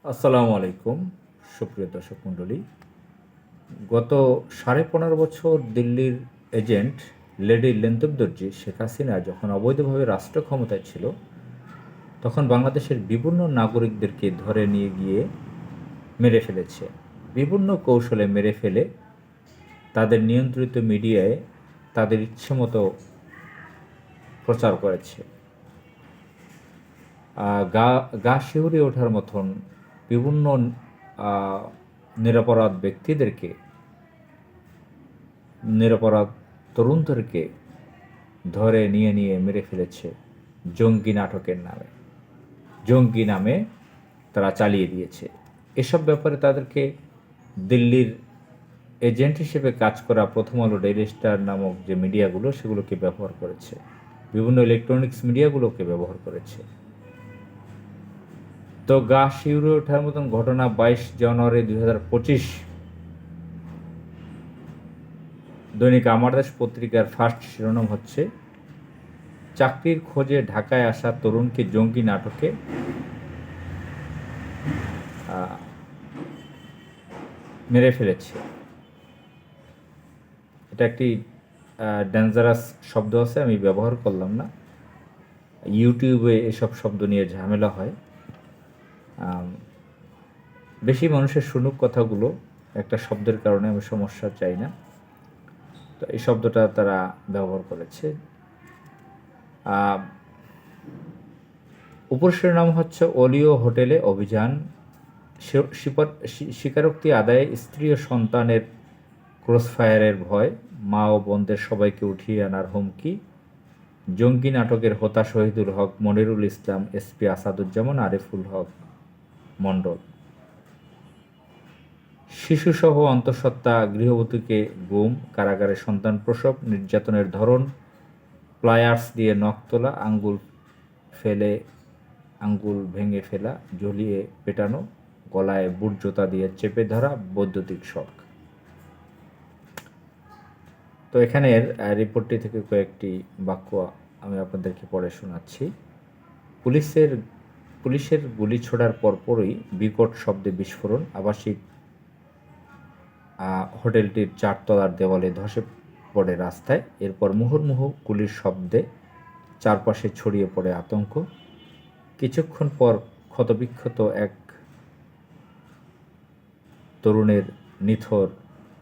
আসসালামু আলাইকুম, সুপ্রিয় দর্শক মণ্ডলী। গত 15.5 বছর দিল্লির এজেন্ট লেডি লেন্তুব দর্জি শেখ হাসিনা যখন অবৈধভাবে রাষ্ট্র ক্ষমতায় ছিল, তখন বাংলাদেশের বিভিন্ন নাগরিকদেরকে ধরে নিয়ে গিয়ে মেরে ফেলেছে। বিভিন্ন কৌশলে মেরে ফেলে তাদের নিয়ন্ত্রিত মিডিয়ায় তাদের ইচ্ছেমতো প্রচার করেছে। গা গা শিউরে ওঠার মতন বিভিন্ন নিরপরাধ ব্যক্তিদেরকে, নিরপরাধ তরুণদেরকে ধরে নিয়ে নিয়ে মেরে ফেলেছে জঙ্গি নাটকের নামে। জঙ্গি নামে তারা চালিয়ে দিয়েছে। এসব ব্যাপারে তাদেরকে দিল্লির এজেন্ট হিসেবে কাজ করা প্রথম আলো, ডেইলি স্টার নামক যে মিডিয়াগুলো, সেগুলোকে ব্যবহার করেছে। বিভিন্ন ইলেকট্রনিক্স মিডিয়াগুলোকে ব্যবহার করেছে। তো গা শিউরে ওঠার মতন ঘটনা 22 জানুয়ারি 2025 দৈনিক আমার দেশ পত্রিকার ফার্স্ট শিরোনাম হচ্ছে, চাকরির খোঁজে ঢাকায় আসা তরুণকে জঙ্গি নাটকে মেরে ফেলেছে। এটা একটি ডেঞ্জারাস শব্দ আছে, আমি ব্যবহার করলাম না। ইউটিউবে এসব শব্দ নিয়ে ঝামেলা হয়। বেশি মানুষের শুনুক কথাগুলো, একটা শব্দের কারণে আমি সমস্যা চাই না। তো এই শব্দটা তারা ব্যবহার করেছে। উপর শিরোনাম হচ্ছে, অলিও হোটেলে অভিযান, স্বীকারোক্তি আদায়ে স্ত্রী ও সন্তানের ক্রসফায়ারের ভয়, মা ও বোনদের সবাইকে উঠিয়ে আনার হুমকি, জঙ্গি নাটকের হোতা শহীদুল হক, মনিরুল ইসলাম, এসপি আসাদুজ্জামান, আরিফুল হক মণ্ডল। শিশুসহ অন্তঃসত্ত্বা গৃহবধূকে গুম, কারাগারে সন্তান প্রসব, নির্যাতনের ধরন, প্লায়ার্স দিয়ে নখ তোলা, আঙ্গুল ভেঙে ফেলা, ঝুলিয়ে পেটানো, গলায় বুট জোতা দিয়ে চেপে ধরা, বৈদ্যুতিক শক। তো এখানের রিপোর্টটি থেকে কয়েকটি বাক্য আমি আপনাদেরকে পড়ে শোনাচ্ছি। পুলিশের গুলি ছোড়ার পরপরই বিকট শব্দে বিস্ফোরণ, আবাসিক হোটেলটির 4 তলার দেওয়ালে ধসে পড়ে রাস্তায়। এরপর মুহুর্মুহু গুলির শব্দে চারপাশে ছড়িয়ে পড়ে আতঙ্ক। কিছুক্ষণ পর ক্ষতবিক্ষত এক তরুণের নিথর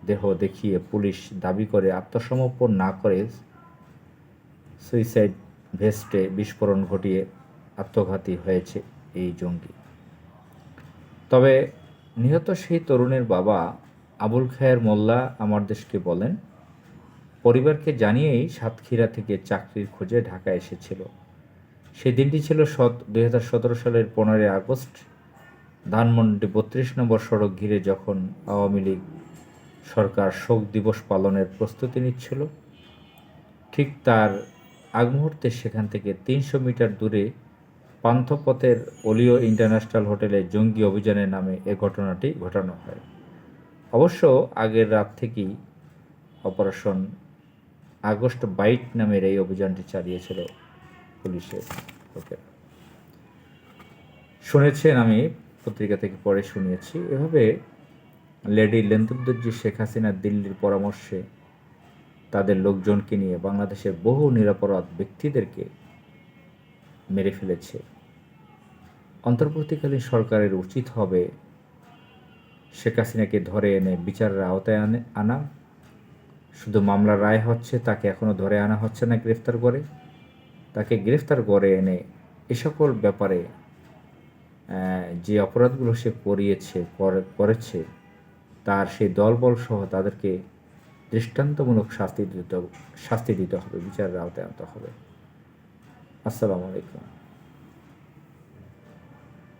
দেহ দেখিয়ে পুলিশ দাবি করে আত্মসমর্পণ না করে সুইসাইড ভেস্টে বিস্ফোরণ ঘটিয়ে আত্মঘাতী হয়েছে এই জঙ্গি। তবে নিহত সেই তরুণের বাবা আবুল খায়ের মোল্লা আমার দেশকে বলেন, পরিবারকে জানিয়েই সাতক্ষীরা থেকে চাকরির খোঁজে ঢাকা এসেছিল। সেই দিনটি ছিল 2017 সালের 15 আগস্ট। ধানমন্ডি 32 নম্বর সড়ক ঘিরে যখন আওয়ামী লীগ সরকার শোক দিবস পালনের প্রস্তুতি নিচ্ছিল, ঠিক তার আগ মুহূর্তে সেখান থেকে 300 মিটার দূরে পান্থপথের অলিও ইন্টারন্যাশনাল হোটেলে জঙ্গি অভিযানের নামে এ ঘটনাটি ঘটানো হয়। অবশ্য আগের রাত থেকেই অপারেশন আগস্ট বাইট নামের এই অভিযানটি চালিয়েছিল পুলিশের লোকেরা। শুনেছেন, আমি পত্রিকা থেকে পড়ে শুনিয়েছি। এভাবে লেডি লেন্তুব দর্জি শেখ হাসিনা দিল্লির পরামর্শে তাদের লোকজনকে নিয়ে বাংলাদেশের বহু নিরপরাধ ব্যক্তিদেরকে মেরে ফেলেছে। অন্তর্বর্তীকালীন সরকারের উচিত হবে শেখ হাসিনাকে ধরে এনে বিচারের আওতায় আনা। শুধু মামলার রায় হচ্ছে, তাকে এখনও ধরে আনা হচ্ছে না গ্রেফতার করে। তাকে গ্রেফতার করে এনে এ সকল ব্যাপারে যে অপরাধগুলো সে করেছে তার সেই দলবল সহ তাদেরকে দৃষ্টান্তমূলক শাস্তি দিতে হবে, বিচারের আওতায় আনতে হবে। আসসালামু আলাইকুম।